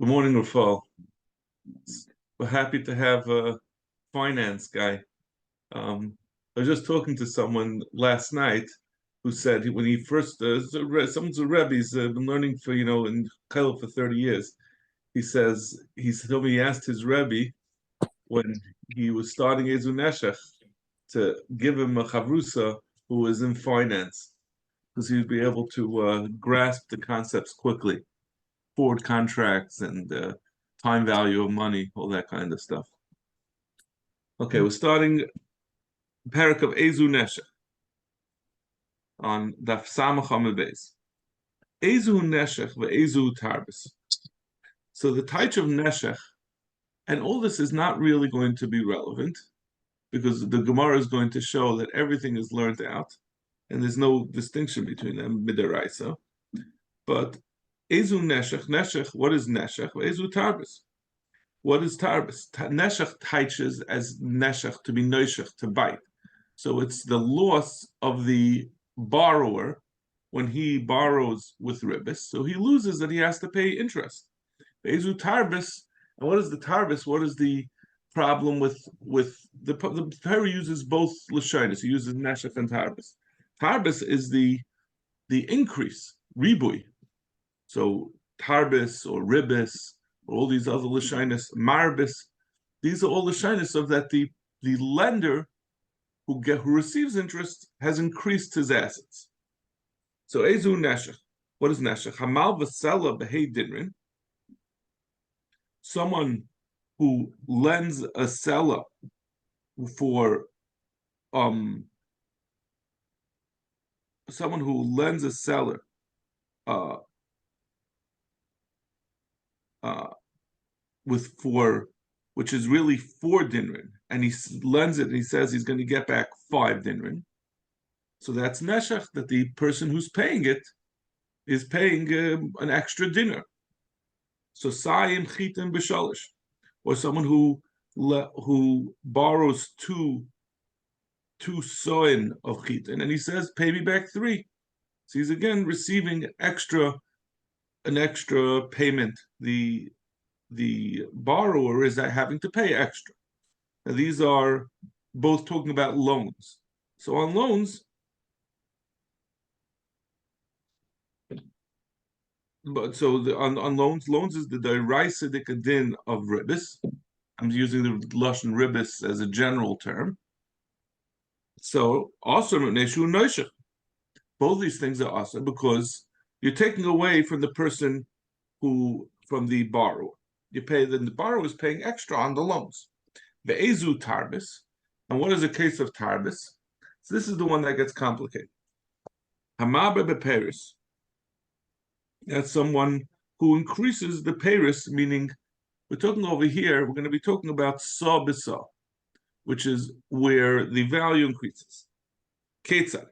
Good morning, Rafal. We're happy to have a finance guy. I was just talking to someone last night who said when he first, someone's a Rebbe, he's been learning for, in Kail for 30 years. He told me he asked his Rebbe when he was starting Aizehu Neshech to give him a chavrusa who was in finance because he'd be able to grasp the concepts quickly. Forward contracts and time value of money, all that kind of stuff. Okay, we're starting Perek of Aizehu Neshech on Daf Samach Amud Beis. Aizehu Neshech ve'Aizehu Tarbis. So the Taich of Neshech, and all this is not really going to be relevant because the Gemara is going to show that everything is learned out and there's no distinction between them, midaraisa. But Aizehu Neshech, what is Neshech? Aizehu Tarbis. What is Tarbis? Neshech teaches as Neshech to be Neshech, to bite. So it's the loss of the borrower when he borrows with ribis. So he loses that he has to pay interest. Aizehu Tarbis, and what is the Tarbis? What is the problem with the Perek uses both Lashonis. He uses Neshech and Tarbis. Tarbis is the increase, ribui. So Tarbis or Ribis or all these other Lashonis, Marbis, these are all Lashonis of that the lender who receives interest has increased his assets. So Aizehu Neshech, what is Neshech? Hamal v'sela b'hei dinrin, someone who lends a seller for someone who lends a seller which is really 4 dinrin, and he lends it and he says he's going to get back 5 dinrin. So that's neshech, that the person who's paying it is paying an extra dinner. So sayim chitin b'shalish, or someone who borrows two soin of chitin and he says pay me back 3. So he's again receiving an extra payment. The borrower is having to pay extra. Now, these are both talking about loans. So on loans, on loans is the deraisa din of ribis. I'm using the lashon ribis as a general term. So also both these things are awesome because you're taking away from the person from the borrower. The borrower is paying extra on the loans. The Aizehu Tarbis, and what is the case of Tarbis? So this is the one that gets complicated. Hamabe beperis. That's someone who increases the peris, meaning we're talking over here, we're going to be talking about saw b'saw, which is where the value increases. Ketzad.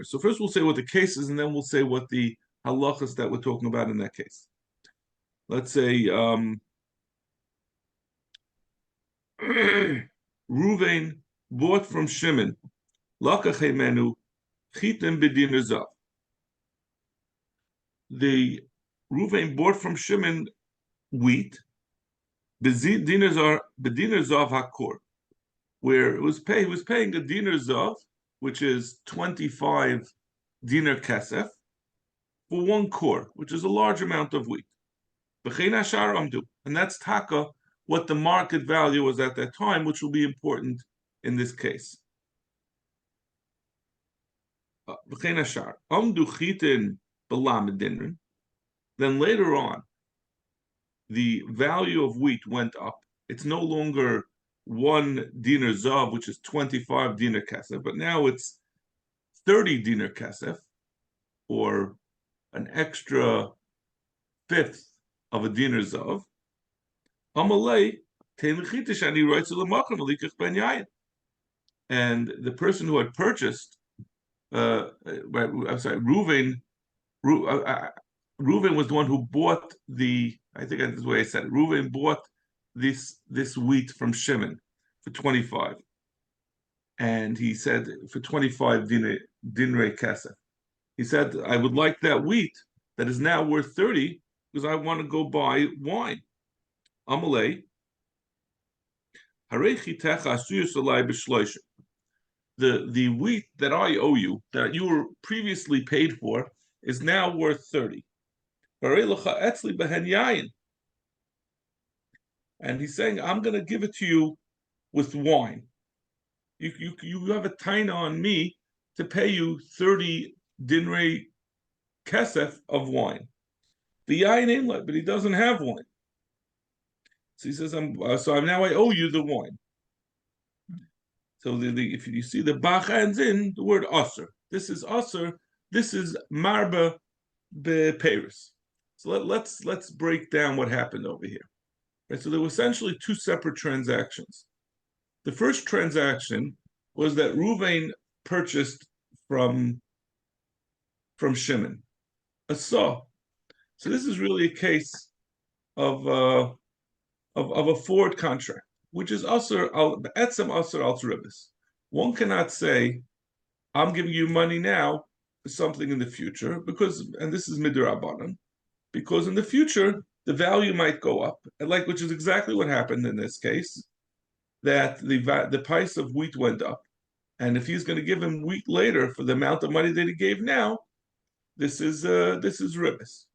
So first we'll say what the case is, and then we'll say what the halachas that we're talking about in that case. Let's say Ruvain bought from Shimon lakachemenu chitin b'diner zav. The Ruvain bought from Shimon wheat b'diner zav hakor, where he was paying a dinar zav, which is 25 dinar kesef, for 1 kor, which is a large amount of wheat. And that's taka, what the market value was at that time, which will be important in this case. Then later on, the value of wheat went up. It's no longer 1 dinar zav, which is 25 dinar kesef, but now it's 30 dinar kesef, or an extra 1/5 of a dinar zav. And the person who had purchased, Reuven was the one who bought I think that's the way I said it. Reuven bought this wheat from Shimon for 25, and he said for 25 dinrei kesef. He said, I would like that wheat that is now worth 30 because I want to go buy wine. Amalei. The wheat that I owe you, that you were previously paid for, is now worth 30. And he's saying, I'm going to give it to you with wine. You have a taina on me to pay you 30 dinrei kesef of wine. The yain ain't like, but he doesn't have wine. So he says, now I owe you the wine. So if you see the bach ends in the word aser. This is aser. This is marba beperis. So let's break down what happened over here. Right, so there were essentially two separate transactions. The first transaction was that Ruvain purchased from Shimon a saw. So this is really a case of a forward contract, which is aser etzem aser al ribis. One cannot say, I'm giving you money now for something in the future, and this is midrabanan, because in the future the value might go up, which is exactly what happened in this case, that the price of wheat went up, and if he's going to give him wheat later for the amount of money that he gave now, this is ribis.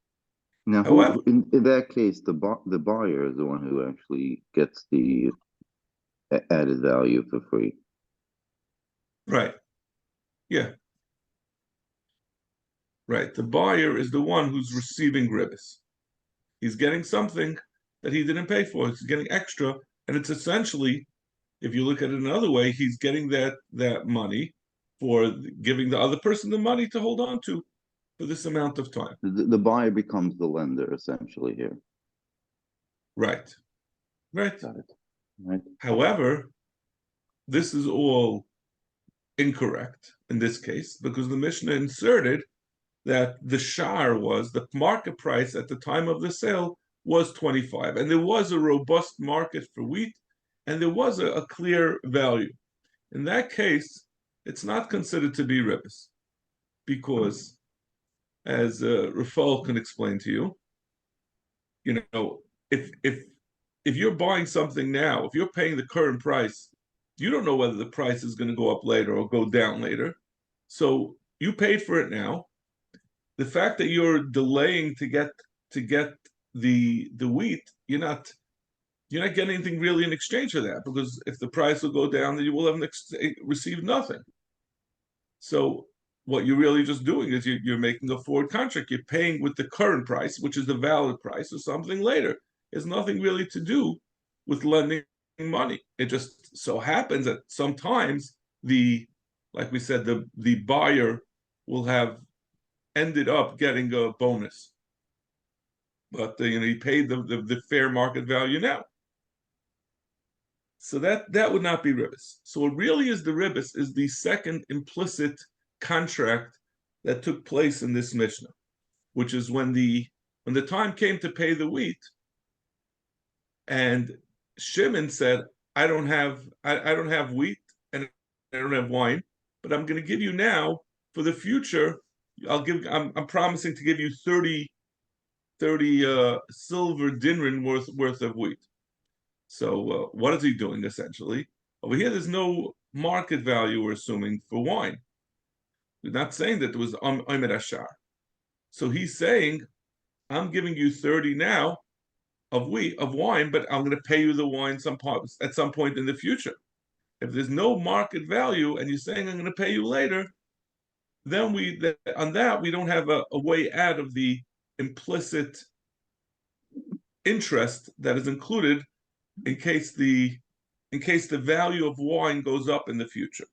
Now, However, in that case, the buyer is the one who actually gets the added value for free. Right. Yeah. Right. The buyer is the one who's receiving ribis. He's getting something that he didn't pay for. He's getting extra, and it's essentially, if you look at it another way, he's getting that money for giving the other person the money to hold on to for this amount of time. The buyer becomes the lender essentially here. Right. Right. Got it. Right. However, this is all incorrect in this case because the Mishnah inserted that the shar was the market price at the time of the sale was 25, and there was a robust market for wheat, and there was a clear value. In that case, it's not considered to be ribis, because, as Rafal can explain to you, if you're buying something now, if you're paying the current price, you don't know whether the price is going to go up later or go down later. So you paid for it now. The fact that you're delaying to get the wheat, you're not getting anything really in exchange for that, because if the price will go down, then you will have received nothing. So what you're really just doing is you're making a forward contract. You're paying with the current price, which is the valid price, or something later. It's nothing really to do with lending money. It just so happens that sometimes like we said, the buyer will have ended up getting a bonus, but he paid the fair market value now. So that would not be ribis. So what really is the ribis is the second implicit contract that took place in this Mishnah, which is when the time came to pay the wheat, and Shimon said, I don't have wheat and I don't have wine, but I'm going to give you now for the future. I'm promising to give you 30 silver dinrin worth of wheat. So what is he doing essentially? Over here, there's no market value, we're assuming, for wine. We're not saying that there was Omer Ashar. So he's saying, I'm giving you 30 now of wine, but I'm going to pay you the wine at some point in the future. If there's no market value and you're saying I'm going to pay you later, then on that we don't have a way out of the implicit interest that is included in case the value of wine goes up in the future.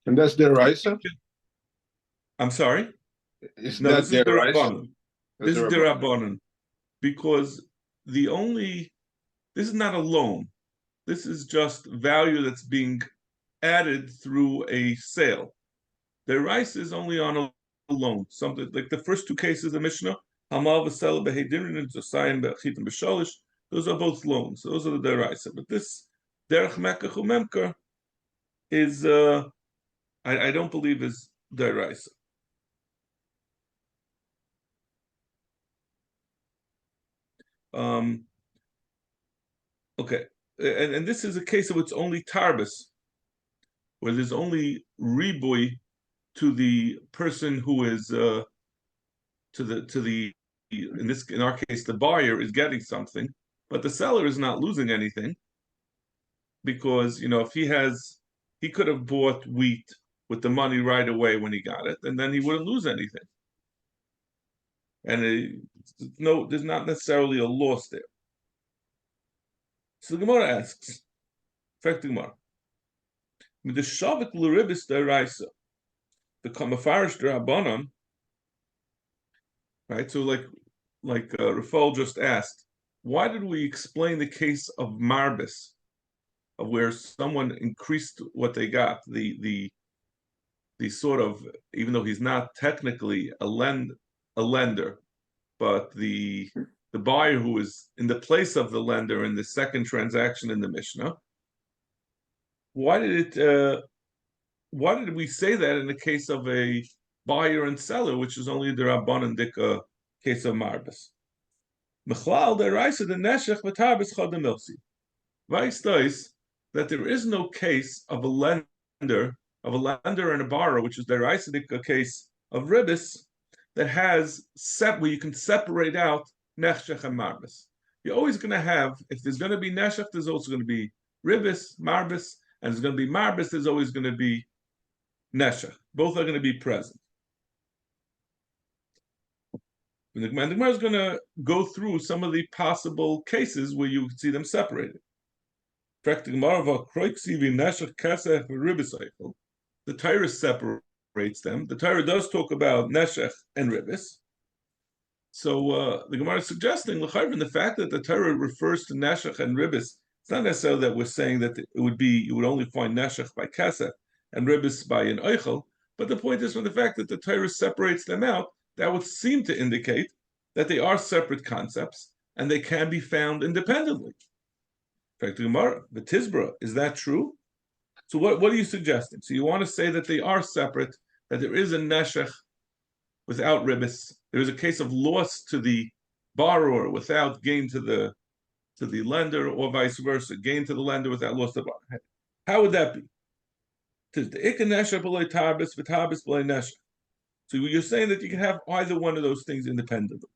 And that's the Raisa? I'm sorry? This is the Rabbanon. This is the Rabbanon. Rabbanon. Because this is not a loan. This is just value that's being added through a sale. The rice is only on a loan. Something like the first two cases of Mishnah, Hamal v'Sela b'Heidirin and Zosayim b'Chitim b'Sholish. Those are both loans. Those are the deraisa. But this derech mekach umemker is I don't believe is deraisa. Okay, and this is a case of it's only tarbis, where there's only ribui to the person who is to the in our case the buyer is getting something, but the seller is not losing anything, because if he could have bought wheat with the money right away when he got it, and then he wouldn't lose anything. And there's not necessarily a loss there. So the Gemara asks, in fact, the Gemara, the Shavik l'ribis deraisa, the kamafarish derabanan, right? So like Rafal just asked, why did we explain the case of marbis, of where someone increased what they got, the sort of, even though he's not technically a lender, but the buyer who is in the place of the lender in the second transaction in the Mishnah. Why did we say that in the case of a buyer and seller, which is only the Rabbanan Dika case of marbis? Mechlal deraisa the Neshech v'tarbis chodem milsi. Vayis that there is no case of a lender and a borrower, which is the deraisa Dika case of ribis, that has where you can separate out Neshech and marbis. You're always going to have, if there's going to be Neshech, there's also going to be ribis, marbis, and there's going to be marbis, there's always going to be Neshech. Both are going to be present. And the Gemara is going to go through some of the possible cases where you can see them separated. The Torah separates them. The Torah does talk about Neshech and ribis. So the Gemara is suggesting, in the fact that the Torah refers to Neshech and ribis, it's not necessarily that we're saying that you would only find Neshech by Kesef and ribis by an Eichel, but the point is, from the fact that the Torah separates them out, that would seem to indicate that they are separate concepts and they can be found independently. In fact, the Gemara, the Tizbra, is that true? So what are you suggesting? So you want to say that they are separate, that there is a Neshech without ribis, there is a case of loss to the borrower without gain to the lender, or vice versa, gain to the lender without loss to the borrower. How would that be? So you're saying that you can have either one of those things independently.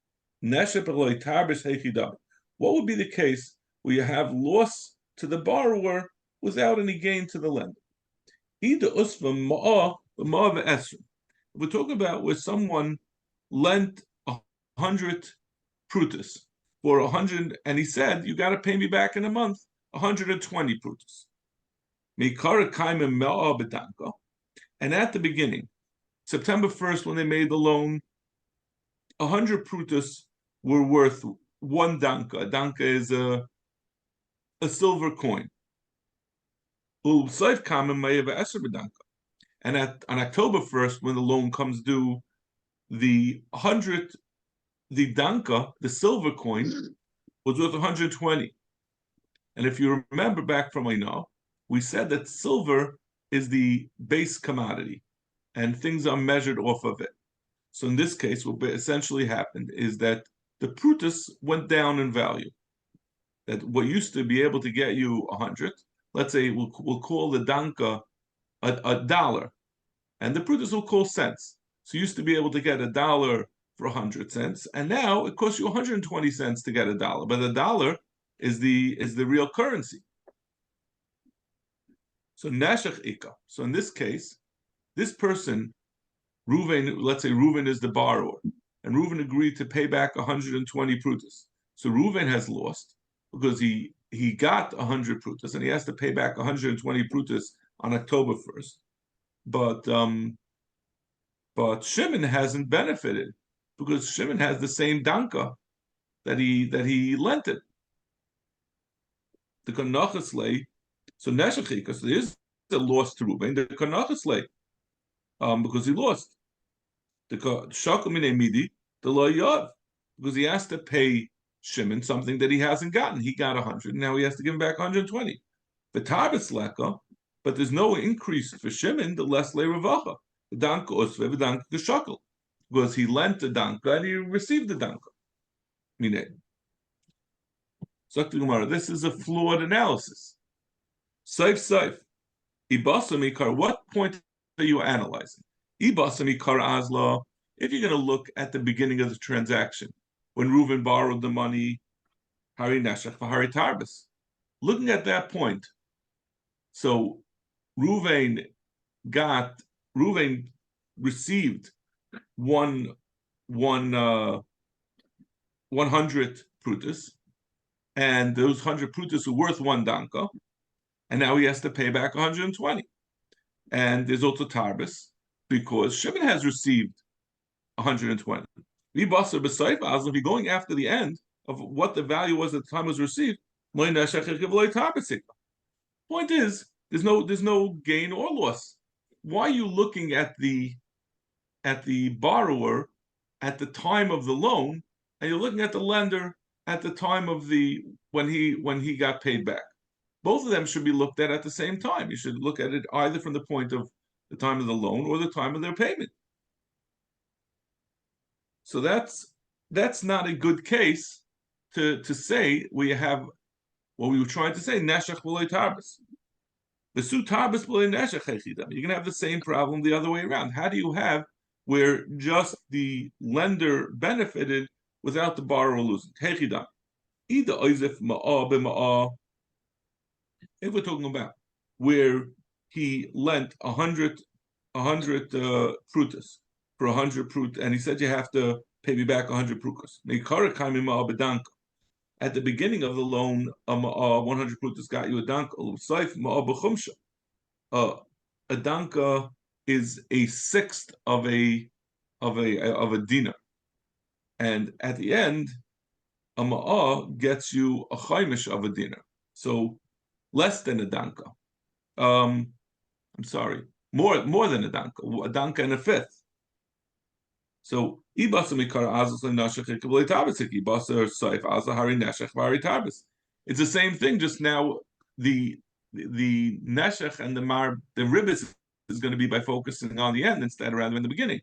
What would be the case where you have loss to the borrower without any gain to the lender? We're talking about where someone lent 100 prutas for 100, and he said, you got to pay me back in a month 120 prutas. And at the beginning, September 1st, when they made the loan, 100 prutas were worth 1 danka. A danka is a silver coin. And on October 1st, when the loan comes due, the danka, the silver coin, was worth 120. And if you remember back from we said that silver is the base commodity, and things are measured off of it. So in this case, what essentially happened is that the prutas went down in value. That what used to be able to get you 100, let's say we'll call the danka a dollar, and the prutas will call cents. So you used to be able to get $1 for 100 cents, and now it costs you 120 cents to get $1. But the dollar is the real currency. So Neshech Ika. So in this case, this person, Reuven, let's say Reuven is the borrower, and Reuven agreed to pay back 120 prutas. So Reuven has lost because he got 100 prutas and he has to pay back 120 prutas on October 1st. But Shimon hasn't benefited because Shimon has the same danka that he lent it. The Kanachas lay, so Neshech, because there is a loss to Reuven, the Kanachas lay, because he lost. The Shakumine Midi, the Lo Yav, because he has to pay Shimon something that he hasn't gotten. He got 100, and now he has to give him back 120. The Tabitz Leka, but there's no increase for Shimon, the less Le Ravacha. The Danka Osve, the Danka Geshakel, because he lent the Danka and he received the Danka. This is a flawed analysis. Saif. Ibasam Ikar, what point are you analyzing? Ibasam Ikar Azla, if you're going to look at the beginning of the transaction, when Reuven borrowed the money, Hari Neshech Hari Tarbis. Looking at that point, so Reuven received 100 prutas, and those 100 prutas are worth 1 danka, and now he has to pay back 120. And there's also tarbis, because Shimon has received 120. If you're going after the end of what the value was at the time it was received, point is there's no gain or loss. Why are you looking at the borrower at the time of the loan, and you're looking at the lender at the time of when he got paid back? Both of them should be looked at the same time. You should look at it either from the point of the time of the loan or the time of their payment. So that's not a good case to say we have what we were trying to say, Neshech v'lo tarbis. V'su tarbis v'lo neshech echidam. You're going to have the same problem the other way around. How do you have where just the lender benefited without the borrower losing? Echidam. Either oizef ma'ah b'ma'ah. If we're talking about where he lent 100 prutas for 100 prut, and he said you have to pay me back 100 prutas. At the beginning of the loan, 100 prutas got you a danka. A danka is a sixth of a dinar, and at the end, a ma'ah gets you a chaimish of a dinar. So less than a danka. I'm sorry, more than a danka and a fifth. So it's the same thing. Just now, the neshech and the ribbis is going to be by focusing on the end instead of rather in the beginning.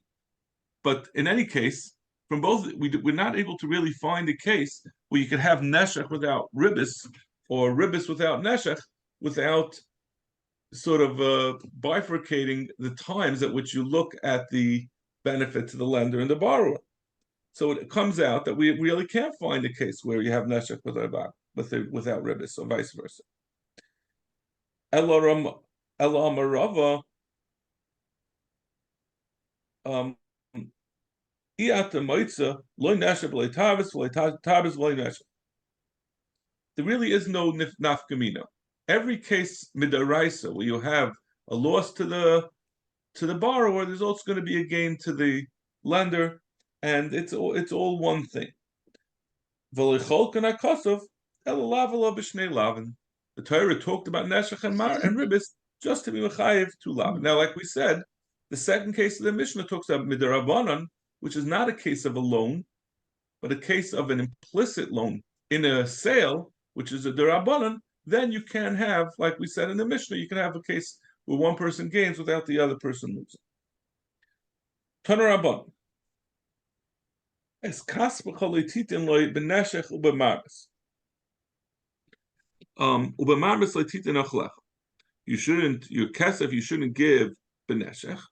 But in any case, from both, we're not able to really find a case where you could have neshech without ribbis or ribbis without neshech, without sort of bifurcating the times at which you look at the benefit to the lender and the borrower. So it comes out that we really can't find a case where you have neshech without ribbis, or vice versa. Ela Amarava, there really is no nafkamina. Every case midaraisa where you have a loss to the borrower, there's also going to be a gain to the lender, and it's all one thing. The Torah talked about neshech and ribbis just to be mechayev to lav. Now, like we said, the second case of the Mishnah talks about midarabanan, which is not a case of a loan, but a case of an implicit loan in a sale, which is a derabanan. Then you can have, like we said in the Mishnah, you can have a case where one person gains without the other person losing. Tanarabban. Es kasbachol titin loy beneshech ubemarbes. Ubemarbes loy titin achlech. You shouldn't, your kesef, you shouldn't give beneshech.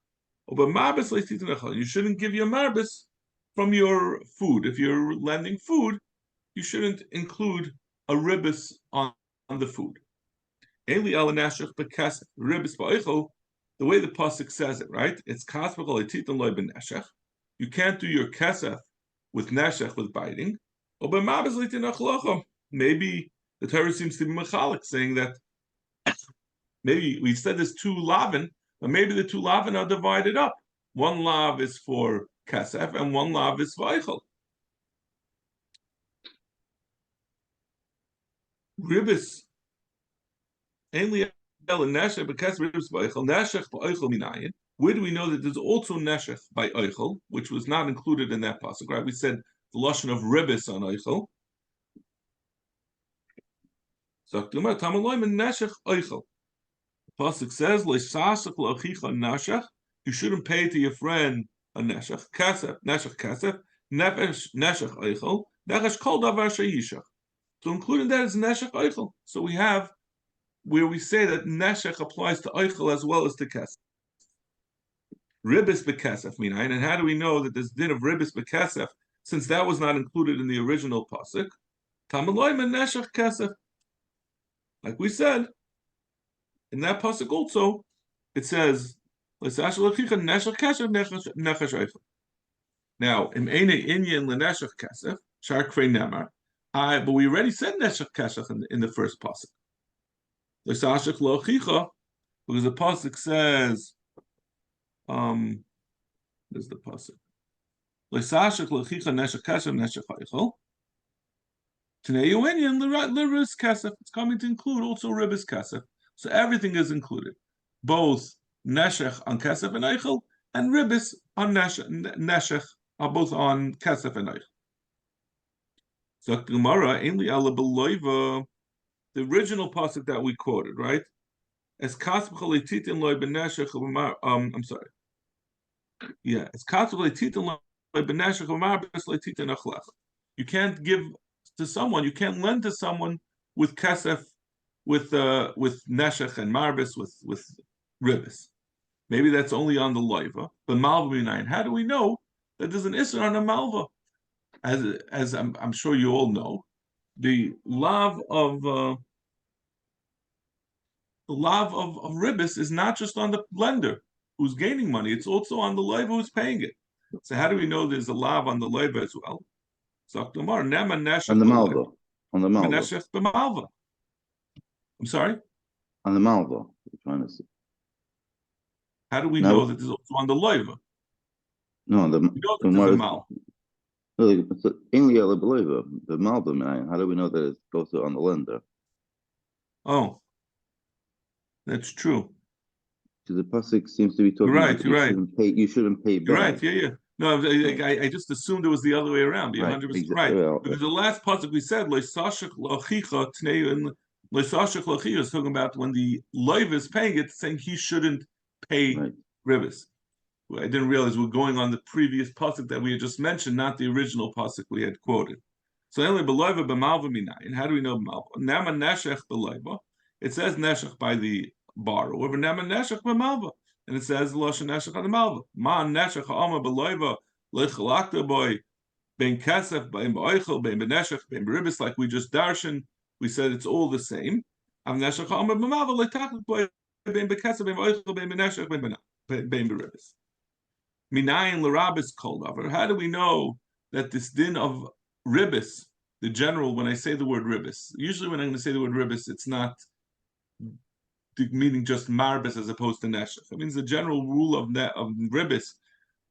Ubemarbes loy titin achlech. You shouldn't give your marbes from your food. If you're lending food, you shouldn't include a ribbis on the food. Eli ala neshech bekesef ribbis ba'oichel. The way the pasuk says it, right? It's kasbachol titin loy beneshech. You can't do your kesef with neshech, with biting. Maybe the Torah seems to be mechalik, saying that maybe we said there's 2 lavin, but maybe the 2 lavin are divided up. 1 lav is for kesef and 1 lav is for eichel. Ribbis. Where do we know that there's also neshech by eichel, which was not included in that pasuk? Right? We said the lashon of ribbis on eichel. So neshech eichel. The pasuk says neshech. You shouldn't pay to your friend a neshech kasef, neshech kasef, nefesh neshech eichel, nechesh kol davar sheyishach. So including that is Neshech Eichel. So we have where we say that Neshech applies to Eichel as well as to Kesef. Ribis bekesef minayin, and how do we know that this din of ribis bekesef, since that was not included in the original pasuk? Tamaloim and neshech kesef, like we said in that pasuk also, it says neshech kesef nefesh eichel. Now, im eine inyan leneshech kesef shar krei nemar. But we already said neshech kesef in the first pasuk. Because the pasuk says. There's the pasuk. Le'sashik lechicha neshech kesef neshech eichel. Today you in ribis kesef. It's coming to include also ribis kesef. So everything is included, both neshech on kesef and eichel, and ribis on neshech are both on kesef and eichel. So the Gemara ainli ala beloiva, the original pasuk that we quoted, right? As kasbcha leititin loy beneshech. I'm sorry. Yeah, it's you can't give to someone, you can't lend to someone with kesef, with neshech and marbis, with ribis. Maybe that's only on the loiva, but malva minayin. How do we know that there's an isser on a malva? As I'm sure you all know, the lav of ribis is not just on the lender who's gaining money, it's also on the loiva who's paying it. So how do we know there's a lav on the loiva as well? So on the malva. On the malva. I'm sorry? On the malva. You're trying to see. How do we know that there's also on the loiva? No, the malva. It's only the malva, man. How do we know that it's also on the lender? Oh, that's true. Because the pasuk seems to be talking about you shouldn't pay back. You're right, yeah. No, I just assumed it was the other way around. You're 100% right. Because the last pasuk we said, Le'sashik lachicha tnei, and Le'sashik lachicha is talking about when the loiva is paying it, saying he shouldn't pay ribis. I didn't realize we're going on the previous pasuk that we had just mentioned, not the original pasuk we had quoted. So only beloiva b'malva minayin. How do we know b'malva? Nama neshech beloiva. It says neshech by the borrower, but nama neshech b'malva, and it says loshen neshech on the malva. Ma neshech ha'ama beloiva lechalakta boy ben kesef ben b'oichel ben b'neshech ben b'ribis, like we just darshan. We said it's all the same. Am neshech ha'ama b'malva letaklik boy ben b'kesef ben b'oichel ben b'neshech ben b'ribis. Minayin l'rabis kol davar. How do we know that this din of ribis, the general, when I say the word ribis, usually when I'm going to say the word ribis, it's not meaning just marbis as opposed to neshech. It means the general rule of ribis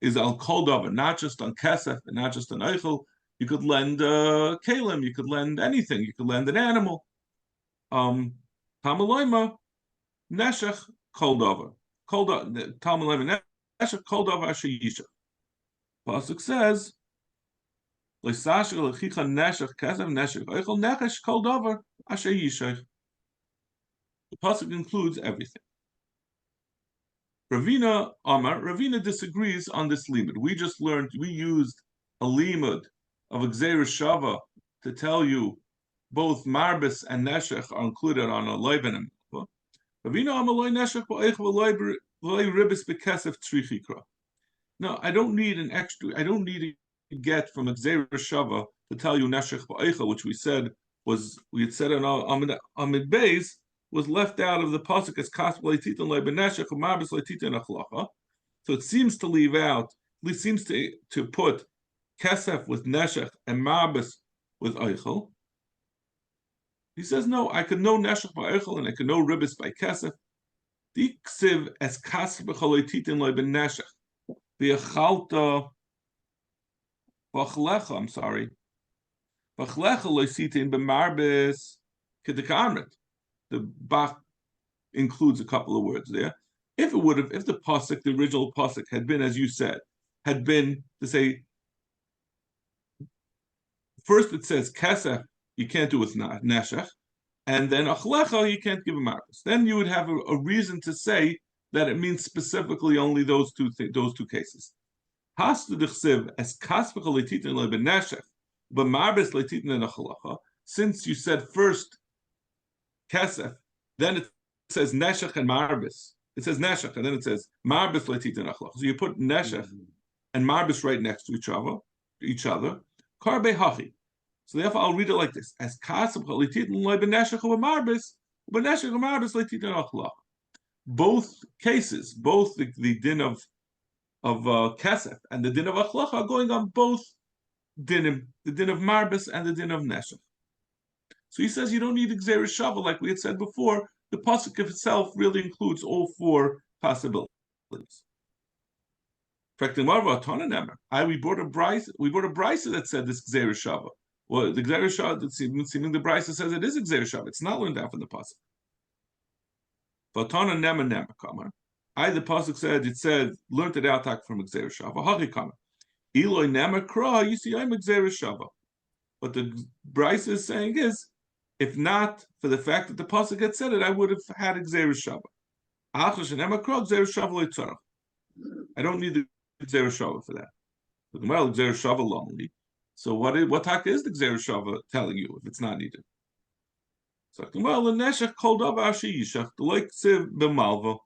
is al kol davar, not just on kesef and not just on eichel. You could lend kalim, you could lend anything, you could lend an animal. Tamaloima neshech kol davar. Tamaloima neshech kol davar asher yishach. Pasuk says, "Le'sashik lechicha neshech kesef neshech eichel nechesh kol davar asher yishach." The pasuk includes everything. Ravina disagrees on this limud. We used a limud of Gzeira Shava to tell you both marbis and neshech are included on a loiv and a malva. Ravina amar loy neshech b'eichel loy ribis b'kesef trichikra. No, I don't need to get from Gzeira Shava to tell you neshech b'eichel, which we had said on Amid Beis, was left out of the pasuk as kasp leititin loy beneshech umarbis leititin achlacha. So it seems to leave out, at least seems to put kesef with neshech and marbis with eichel. He says, no, I could know neshech by eichel and I could know ribis by kesef. Diksiv as kasp leititin loy beneshech v'yachalta v'achlecha. I'm sorry. V'achlecha leititin b'marbis k'dekamrit. The Bach includes a couple of words there. If the pasuk, the original pasuk, had been, as you said, had been to say, first it says kesef, you can't do with neshech, and then achlecha, you can't give a marbis. Then you would have a reason to say that it means specifically only those two cases. Has to dichsiv as kasvach leititin lebeneshech, but marbis leititin and achlecha. since you said first kesef, then it says neshech and marbis. It says neshech, and then it says marbis leititin achlach. So you put neshech and marbis right next to each other. Karbe hachi. So therefore, I'll read it like this: as kasef leititin loy beneshech u'marbis, beneshech u'marbis leititin achlach. Both cases, both the din of kesef and the din of achlach are going on both dinim, the din of marbis and the din of neshech. So he says you don't need Gzeira Shava, like we had said before. The pasuk of itself really includes all four possibilities. We brought a brisa that said this Gzeira Shava. Well, the Gzeira Shava, seeming the brisa says it is a Gzeira Shava. It's not learned down from the pasuk. Vatana nema nema kamar. The pasuk said learned it out from Gzeira Shava. Hagi kamar. Eloi nema kra. You see, I'm a Gzeira Shava. What the brisa is saying is, if not for the fact that the pasuk had said it, I would have had Gzeira Shava. I don't need the Gzeira Shava for that. The Gemara Gzeira Shava lonely. So what taka is the Gzeira Shava telling you if it's not needed? So Neshech called up Yishach like b'malva.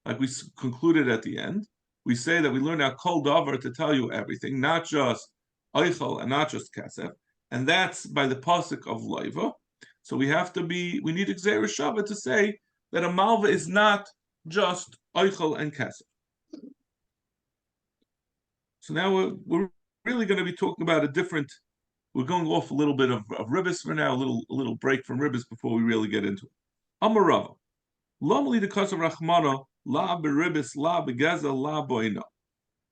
Like we concluded at the end, we say that we learn our kol davar to tell you everything, not just eichel and not just kesef, and that's by the pasuk of loiva. So we need a Gzeira Shava to say that a malva is not just eichel and kesef. So now we're really going to be talking about we're going off a little bit of ribbis for now, a little break from ribbis before we really get into it. Amarava. Lomli de Kasa Rachmana, la beribis, la begaza, la boina.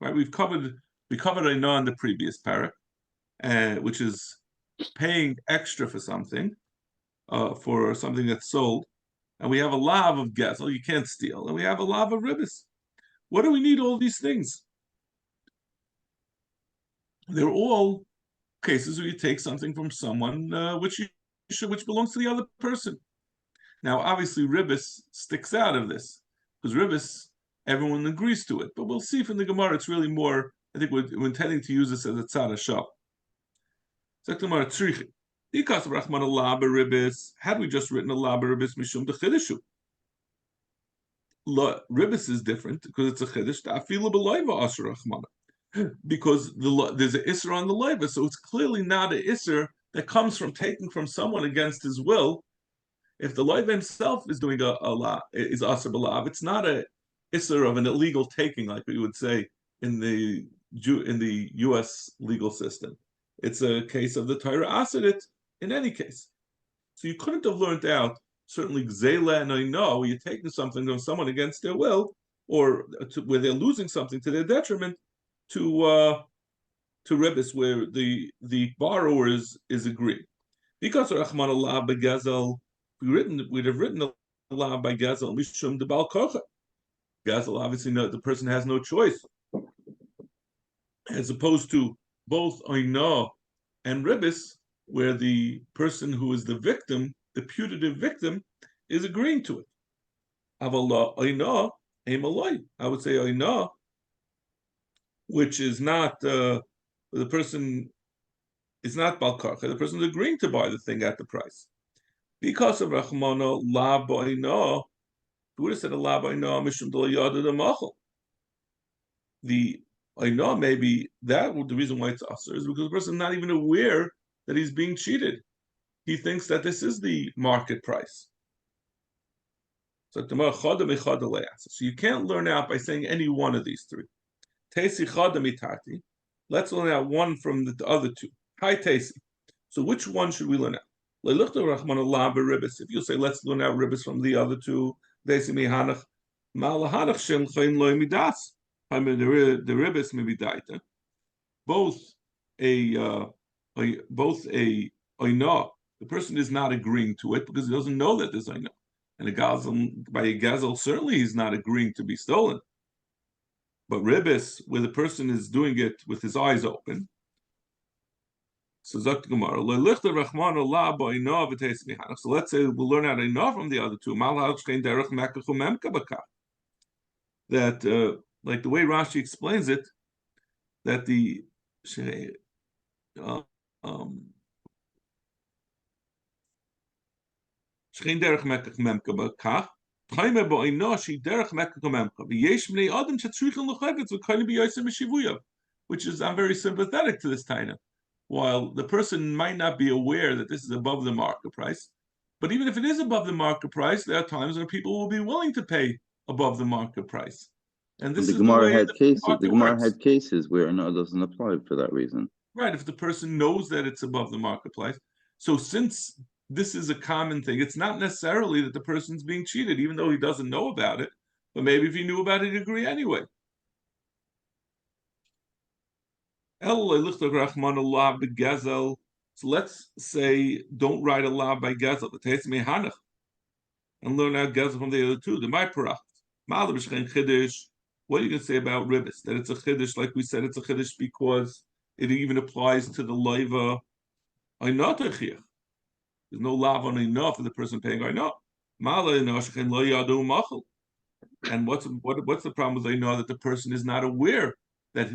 Right? We covered Aina in the previous Perek, which is paying extra for something that's sold. And we have a lav of gazel, you can't steal, and we have a lav of ribbis. What do we need all these things? They're all cases where you take something from someone which belongs to the other person. Now, obviously, ribbis sticks out of this because ribbis, everyone agrees to it. But we'll see from the Gemara, it's really more. I think we're intending to use this as a tzad shop. Had we just written a laba ribbis mishum de chidushu? Ribbis is different because it's a chiddush. Afilu b'loiva asher rachmana. Because there's an isser on the loiva, so it's clearly not an isser that comes from taking from someone against his will. If the loiva himself is doing is aser b'lav, it's not a isser of an illegal taking like we would say in the U.S. legal system. It's a case of the Torah aser it in any case. So you couldn't have learned out certainly gzela and oino where you're taking something from someone against their will, or where they're losing something to their detriment, to ribbis where the borrower is agreeing. Because Rachman Allah begazel, we'd have written Allah by gazel mishum de bal kocha. Gazel, obviously, the person has no choice, as opposed to both oino and ribbis, where the person who is the victim, the putative victim, is agreeing to it. Avallah oino emaloi. I would say oino, which is not the person is not balkarcha. The person is agreeing to buy the thing at the price. Because of Rachmana la ba'ino, we would have said a la ba'ino mishum de yada de machal. The oino maybe the reason why it's aser is because the person is not even aware that he's being cheated. He thinks that this is the market price. So you can't learn out by saying any one of these three. Let's learn out one from the other two. Hi, Tesi. So which one should we learn out? If you say let's learn out ribbis from the other two, the ribbis may be daita. Both a oina, the person is not agreeing to it because he doesn't know that there's oina. And by a gazel, certainly he's not agreeing to be stolen. But ribbis, where the person is doing it with his eyes open, so Zok Gemara, so let's say we'll learn out enough from the other two. That, like the way Rashi explains it, that Shchein derech mekach memka b'kach. Tchaime bo'ino she derech mekach memka. V'yesh b'nei adam shetzrichen l'chavetz v'kayne b'yosem v'shivuyav. Which is, I'm very sympathetic to this taina. While the person might not be aware that this is above the market price, but even if it is above the market price, there are times when people will be willing to pay above the market price. And this The is Gemara the way had the cases. market The Gemara works. had cases where no, it doesn't apply for that reason. Right, if the person knows that it's above the market price. So since this is a common thing, it's not necessarily that the person's being cheated, even though he doesn't know about it. But maybe if he knew about it, he'd agree anyway. So let's say don't write a law by gezel. The taste me hanach and learn out gezel from the other two. The my parach. What are you going to say about ribbis? That it's a chiddush, like we said, it's a chiddush because it even applies to the leiva. There's no lav on enough for the person paying ainot. And what's the problem with ainot? That the person is not aware that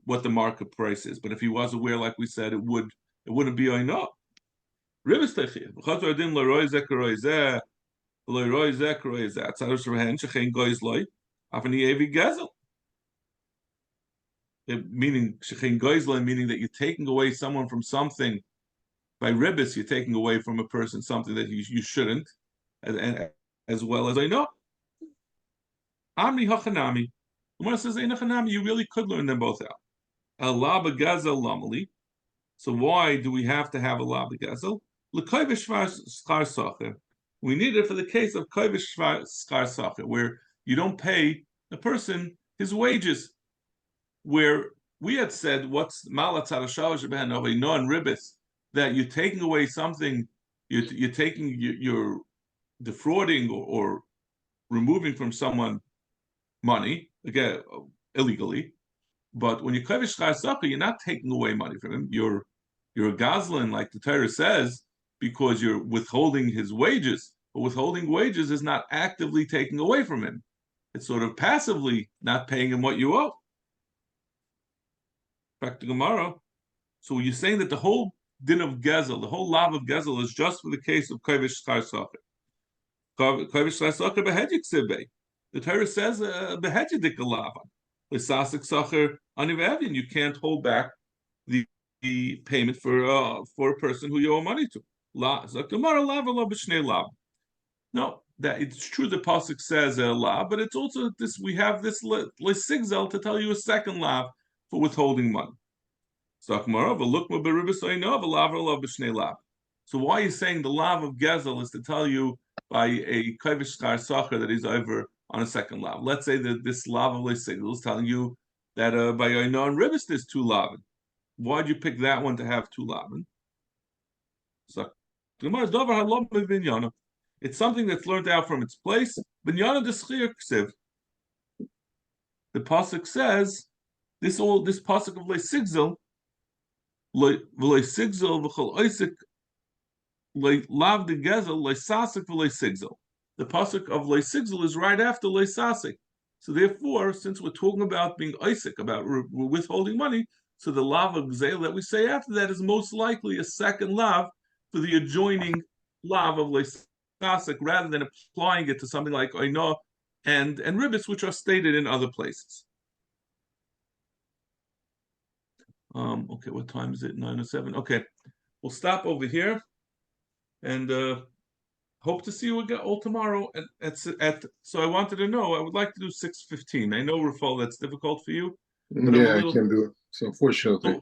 what the market price is. But if he was aware, like we said, it wouldn't be ainot. Ribbis techir. Meaning meaning that you're taking away someone from something. By ribbis, you're taking away from a person something that you shouldn't, and as well as I know. Amri hachanami. When it says einachanami, you really could learn them both out. El laba gazel lamali. So why do we have to have a laba gazel? L'koivish schar sacher. We need it for the case of koivish schar sacher, where you don't pay a person his wages. Where we had said, what's malat tzarashal sheben of a non ribbis, that you're taking away something, you're defrauding or removing from someone money, again, illegally. But when you kovish chasaka, you're not taking away money from him. You're a gazlan, like the Torah says, because you're withholding his wages. But withholding wages is not actively taking away from him. It's sort of passively not paying him what you owe. Back to Gemara. So you're saying that the whole din of gezel, the whole lav of gezel, is just for the case of kovish chasaka. Kovish chasaka behedzik sibei. The Torah says behedzik alavan. L'sasik sacher anivavian. You can't hold back the payment for a person who you owe money to. La Gemara lav ala b'shnei lav. No, that it's true. The pasuk says lav, but it's also this. We have this lesigzel to tell you a second lav for withholding money. So why are you saying the lav of gezel is to tell you by a kovish schar sacher that he's over on a second lav? Let's say that this lav of lesigzel is telling you that by a non-ribbis there's two lavin. Why'd you pick that one to have two lavin? So it's something that's learned out from its place. The pasuk says this pasuk of lesigzel. The pasuk of lesigzel is right after leisasik. So therefore, since we're talking about being isik, about withholding money, so the lav of gzeil that we say after that is most likely a second lav for the adjoining lav of leisasik, rather than applying it to something like oino and ribbis, which are stated in other places. Okay, what time is it? 9:07. Okay, we'll stop over here, and hope to see you again all tomorrow. So I wanted to know. I would like to do 6:15. I know, Rafal, that's difficult for you. Yeah, I can do it. So unfortunately, So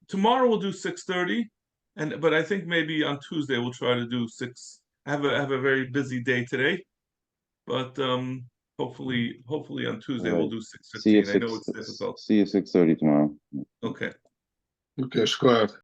tomorrow we'll do 6:30, but I think maybe on Tuesday we'll try to do 6. I have a very busy day today, but hopefully on Tuesday we'll do 6:15. I know it's difficult. See you 6:30 tomorrow. Okay. okay, Shklar.